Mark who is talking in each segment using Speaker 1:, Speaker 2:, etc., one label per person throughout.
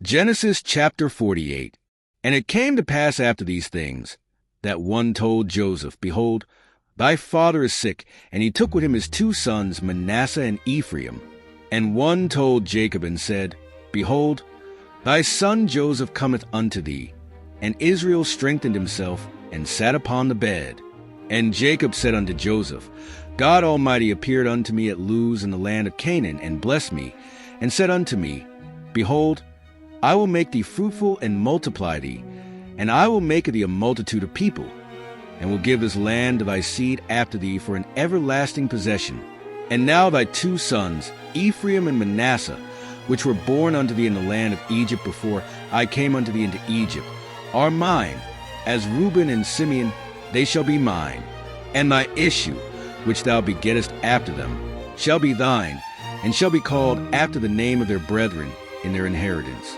Speaker 1: Genesis chapter 48. And it came to pass after these things, that one told Joseph, Behold, thy father is sick, and he took with him his 2 sons, Manasseh and Ephraim. And one told Jacob and said, Behold, thy son Joseph cometh unto thee. And Israel strengthened himself, and sat upon the bed. And Jacob said unto Joseph, God Almighty appeared unto me at Luz in the land of Canaan, and blessed me, and said unto me, Behold, I will make thee fruitful and multiply thee, and I will make of thee a multitude of people, and will give this land to thy seed after thee for an everlasting possession. And now thy 2 sons, Ephraim and Manasseh, which were born unto thee in the land of Egypt before I came unto thee into Egypt, are mine. As Reuben and Simeon, they shall be mine. And thy issue, which thou begettest after them, shall be thine, and shall be called after the name of their brethren in their inheritance.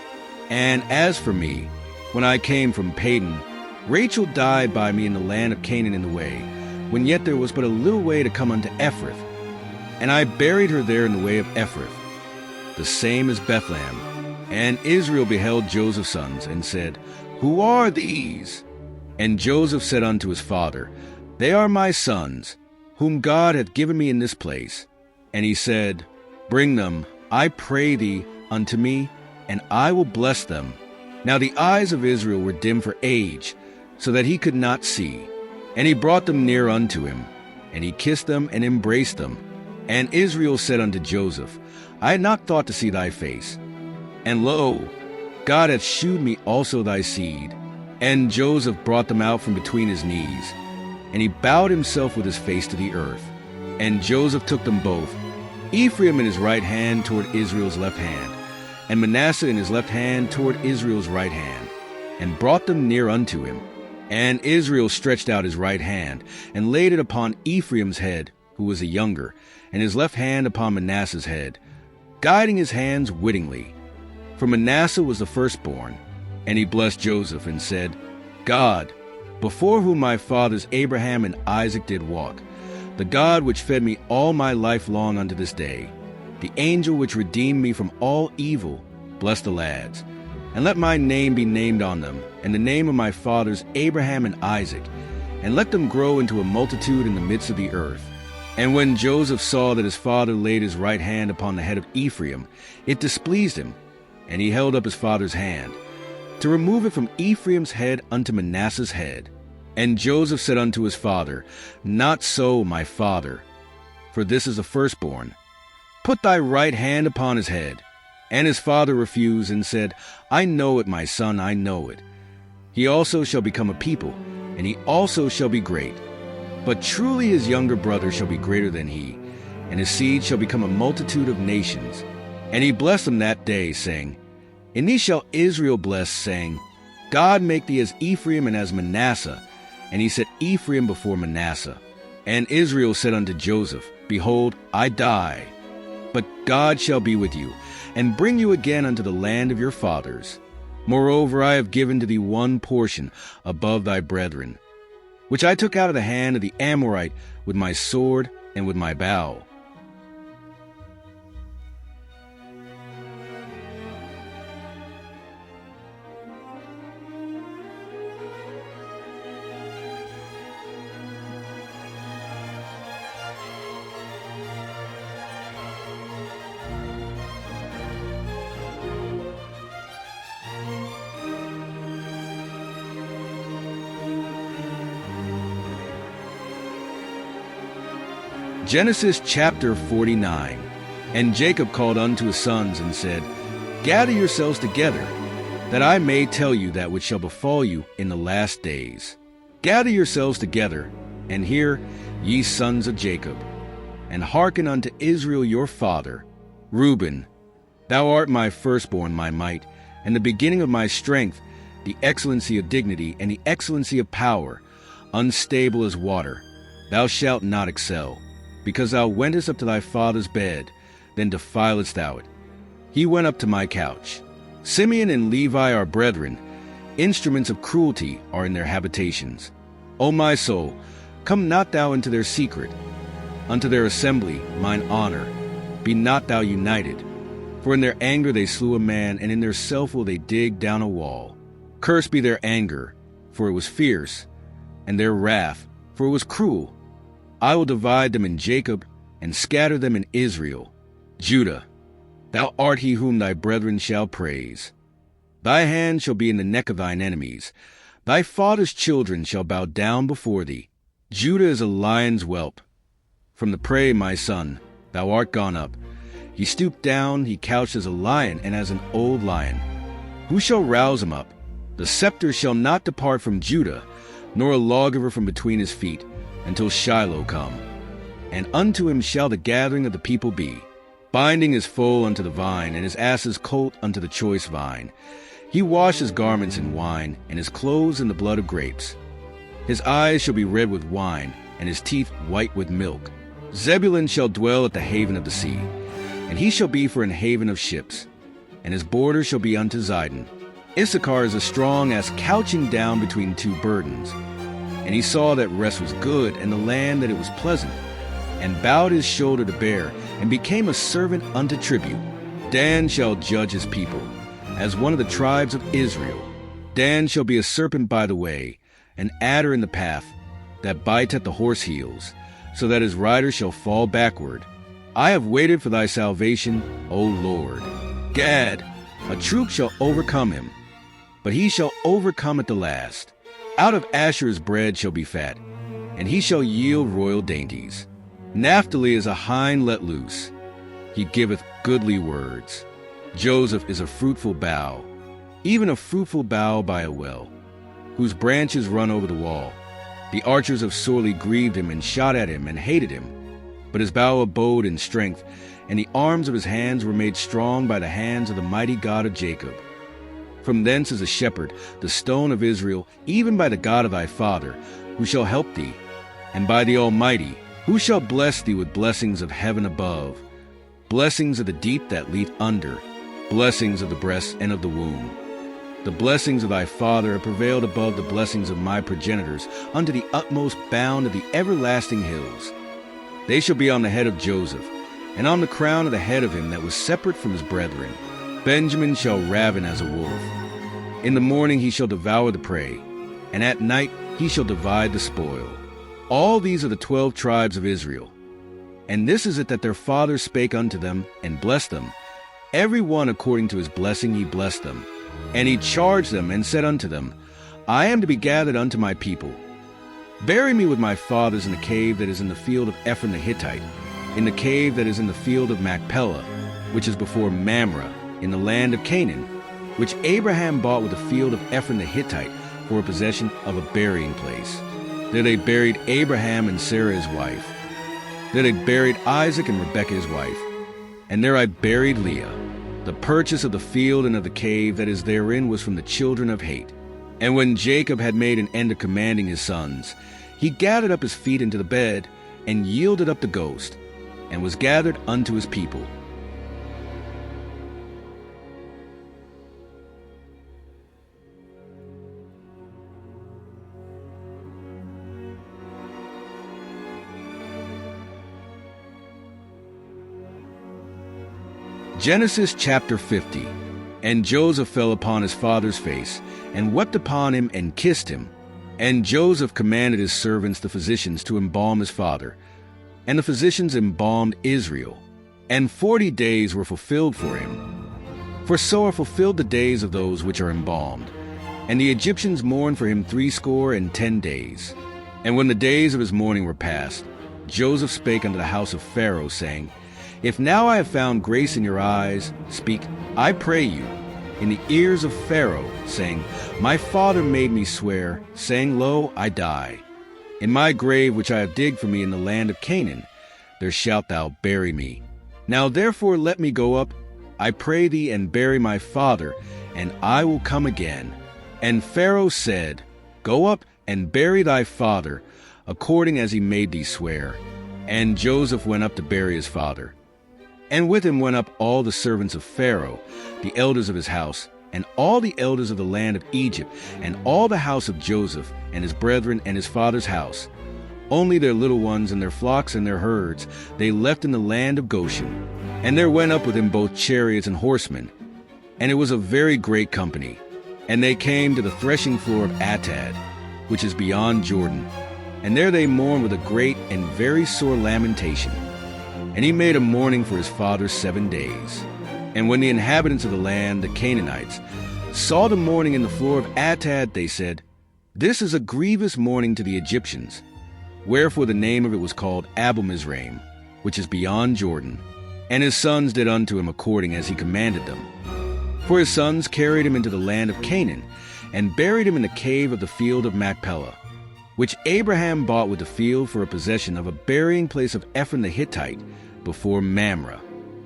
Speaker 1: And as for me, when I came from Padan, Rachel died by me in the land of Canaan in the way, when yet there was but a little way to come unto Ephrath. And I buried her there in the way of Ephrath, the same as Bethlehem. And Israel beheld Joseph's sons, and said, Who are these? And Joseph said unto his father, They are my sons, whom God hath given me in this place. And he said, Bring them, I pray thee, unto me, and I will bless them. Now the eyes of Israel were dim for age, so that he could not see. And he brought them near unto him, and he kissed them and embraced them. And Israel said unto Joseph, I had not thought to see thy face. And lo, God hath shewed me also thy seed. And Joseph brought them out from between his knees, and he bowed himself with his face to the earth. And Joseph took them both, Ephraim in his right hand toward Israel's left hand, and Manasseh in his left hand toward Israel's right hand, and brought them near unto him. And Israel stretched out his right hand, and laid it upon Ephraim's head, who was the younger, and his left hand upon Manasseh's head, guiding his hands wittingly. For Manasseh was the firstborn. And he blessed Joseph, and said, God, before whom my fathers Abraham and Isaac did walk, the God which fed me all my life long unto this day, the angel which redeemed me from all evil, bless the lads. And let my name be named on them, and the name of my fathers Abraham and Isaac, and let them grow into a multitude in the midst of the earth. And when Joseph saw that his father laid his right hand upon the head of Ephraim, it displeased him, and he held up his father's hand, to remove it from Ephraim's head unto Manasseh's head. And Joseph said unto his father, Not so, my father, for this is the firstborn. Put thy right hand upon his head. And his father refused, and said, I know it, my son, I know it. He also shall become a people, and he also shall be great. But truly his younger brother shall be greater than he, and his seed shall become a multitude of nations. And he blessed them that day, saying, In thee shall Israel bless, saying, God make thee as Ephraim and as Manasseh. And he set Ephraim before Manasseh. And Israel said unto Joseph, Behold, I die, but God shall be with you, and bring you again unto the land of your fathers. Moreover, I have given to thee one portion above thy brethren, which I took out of the hand of the Amorite with my sword and with my bow. Genesis chapter 49. And Jacob called unto his sons, and said, Gather yourselves together, that I may tell you that which shall befall you in the last days. Gather yourselves together, and hear, ye sons of Jacob, and hearken unto Israel your father. Reuben, thou art my firstborn, my might, and the beginning of my strength, the excellency of dignity, and the excellency of power, unstable as water. Thou shalt not excel. Because thou wentest up to thy father's bed, then defilest thou it. He went up to my couch. Simeon and Levi are brethren. Instruments of cruelty are in their habitations. O my soul, come not thou into their secret. Unto their assembly mine honor. Be not thou united. For in their anger they slew a man, and in their self will they dig down a wall. Cursed be their anger, for it was fierce, and their wrath, for it was cruel. I will divide them in Jacob, and scatter them in Israel. Judah, thou art he whom thy brethren shall praise. Thy hand shall be in the neck of thine enemies. Thy father's children shall bow down before thee. Judah is a lion's whelp. From the prey, my son, thou art gone up. He stooped down, he couched as a lion and as an old lion. Who shall rouse him up? The scepter shall not depart from Judah, nor a lawgiver from between his feet, until Shiloh come. And unto him shall the gathering of the people be, binding his foal unto the vine, and his ass's colt unto the choice vine. He washed his garments in wine, and his clothes in the blood of grapes. His eyes shall be red with wine, and his teeth white with milk. Zebulun shall dwell at the haven of the sea, and he shall be for an haven of ships, and his border shall be unto Zidon. Issachar is as strong as couching down between two burdens. And he saw that rest was good, and the land that it was pleasant, and bowed his shoulder to bear, and became a servant unto tribute. Dan shall judge his people, as one of the tribes of Israel. Dan shall be a serpent by the way, an adder in the path, that bite at the horse heels, so that his rider shall fall backward. I have waited for thy salvation, O Lord. Gad, a troop shall overcome him, but he shall overcome at the last. Out of Asher's bread shall be fat, and he shall yield royal dainties. Naphtali is a hind let loose. He giveth goodly words. Joseph is a fruitful bough, even a fruitful bough by a well, whose branches run over the wall. The archers have sorely grieved him, and shot at him, and hated him. But his bow abode in strength, and the arms of his hands were made strong by the hands of the mighty God of Jacob. From thence is a shepherd, the stone of Israel, even by the God of thy father, who shall help thee, and by the Almighty, who shall bless thee with blessings of heaven above, blessings of the deep that leap under, blessings of the breast and of the womb. The blessings of thy father have prevailed above the blessings of my progenitors, unto the utmost bound of the everlasting hills. They shall be on the head of Joseph, and on the crown of the head of him that was separate from his brethren. Benjamin shall raven as a wolf. In the morning he shall devour the prey, and at night he shall divide the spoil. All these are the 12 tribes of Israel. And this is it that their father spake unto them, and blessed them. Every one according to his blessing he blessed them. And he charged them, and said unto them, I am to be gathered unto my people. Bury me with my fathers in the cave that is in the field of Ephron the Hittite, in the cave that is in the field of Machpelah, which is before Mamre, in the land of Canaan, which Abraham bought with the field of Ephron the Hittite for a possession of a burying place. There they buried Abraham and Sarah his wife. There they buried Isaac and Rebekah his wife. And there I buried Leah. The purchase of the field and of the cave that is therein was from the children of Heth. And when Jacob had made an end of commanding his sons, he gathered up his feet into the bed, and yielded up the ghost, and was gathered unto his people. Genesis chapter 50. And Joseph fell upon his father's face, and wept upon him, and kissed him. And Joseph commanded his servants the physicians to embalm his father. And the physicians embalmed Israel. And 40 days were fulfilled for him. For so are fulfilled the days of those which are embalmed. And the Egyptians mourned for him 60 days. And when the days of his mourning were past, Joseph spake unto the house of Pharaoh, saying, If now I have found grace in your eyes, speak, I pray you, in the ears of Pharaoh, saying, My father made me swear, saying, Lo, I die. In my grave which I have digged for me in the land of Canaan, there shalt thou bury me. Now therefore let me go up, I pray thee, and bury my father, and I will come again. And Pharaoh said, Go up and bury thy father, according as he made thee swear. And Joseph went up to bury his father. And with him went up all the servants of Pharaoh, the elders of his house, and all the elders of the land of Egypt, and all the house of Joseph, and his brethren, and his father's house. Only their little ones and their flocks and their herds they left in the land of Goshen. And there went up with him both chariots and horsemen, and it was a very great company. And they came to the threshing floor of Atad, which is beyond Jordan. And there they mourned with a great and very sore lamentation. And he made a mourning for his father 7 days. And when the inhabitants of the land, the Canaanites, saw the mourning in the floor of Atad, they said, "This is a grievous mourning to the Egyptians." Wherefore the name of it was called Abel-Mizraim, which is beyond Jordan. And his sons did unto him according as he commanded them. For his sons carried him into the land of Canaan, and buried him in the cave of the field of Machpelah, which Abraham bought with the field for a possession of a burying place of Ephron the Hittite before Mamre.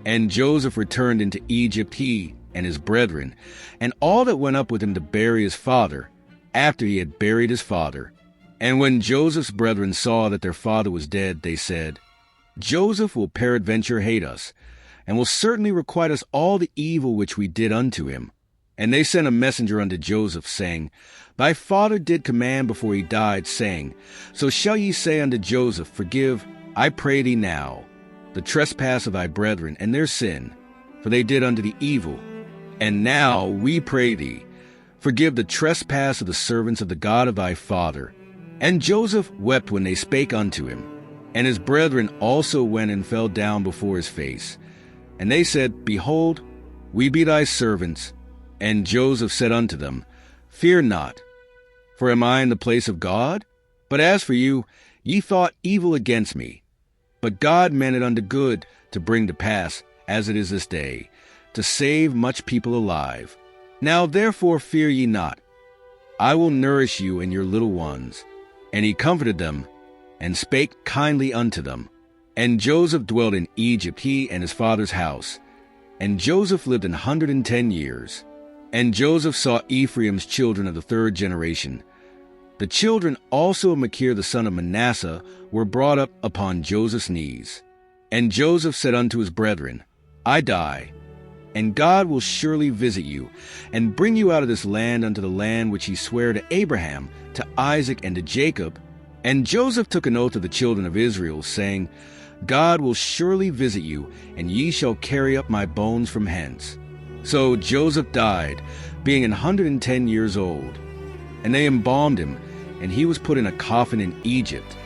Speaker 1: And Joseph returned into Egypt, he and his brethren, and all that went up with him to bury his father, after he had buried his father. And when Joseph's brethren saw that their father was dead, they said, "Joseph will peradventure hate us, and will certainly requite us all the evil which we did unto him." And they sent a messenger unto Joseph, saying, "Thy father did command before he died, saying, So shall ye say unto Joseph, Forgive, I pray thee now, the trespass of thy brethren and their sin, for they did unto thee evil. And now we pray thee, forgive the trespass of the servants of the God of thy father." And Joseph wept when they spake unto him. And his brethren also went and fell down before his face. And they said, "Behold, we be thy servants." And Joseph said unto them, "Fear not, for am I in the place of God? But as for you, ye thought evil against me. But God meant it unto good, to bring to pass, as it is this day, to save much people alive. Now therefore fear ye not. I will nourish you and your little ones." And he comforted them, and spake kindly unto them. And Joseph dwelt in Egypt, he and his father's house. And Joseph lived 110 years. And Joseph saw Ephraim's children of the 3rd generation. The children also of Machir the son of Manasseh were brought up upon Joseph's knees. And Joseph said unto his brethren, "I die, and God will surely visit you, and bring you out of this land unto the land which he sware to Abraham, to Isaac, and to Jacob." And Joseph took an oath of the children of Israel, saying, "God will surely visit you, and ye shall carry up my bones from hence." So Joseph died, being 110 years old. And they embalmed him, and he was put in a coffin in Egypt,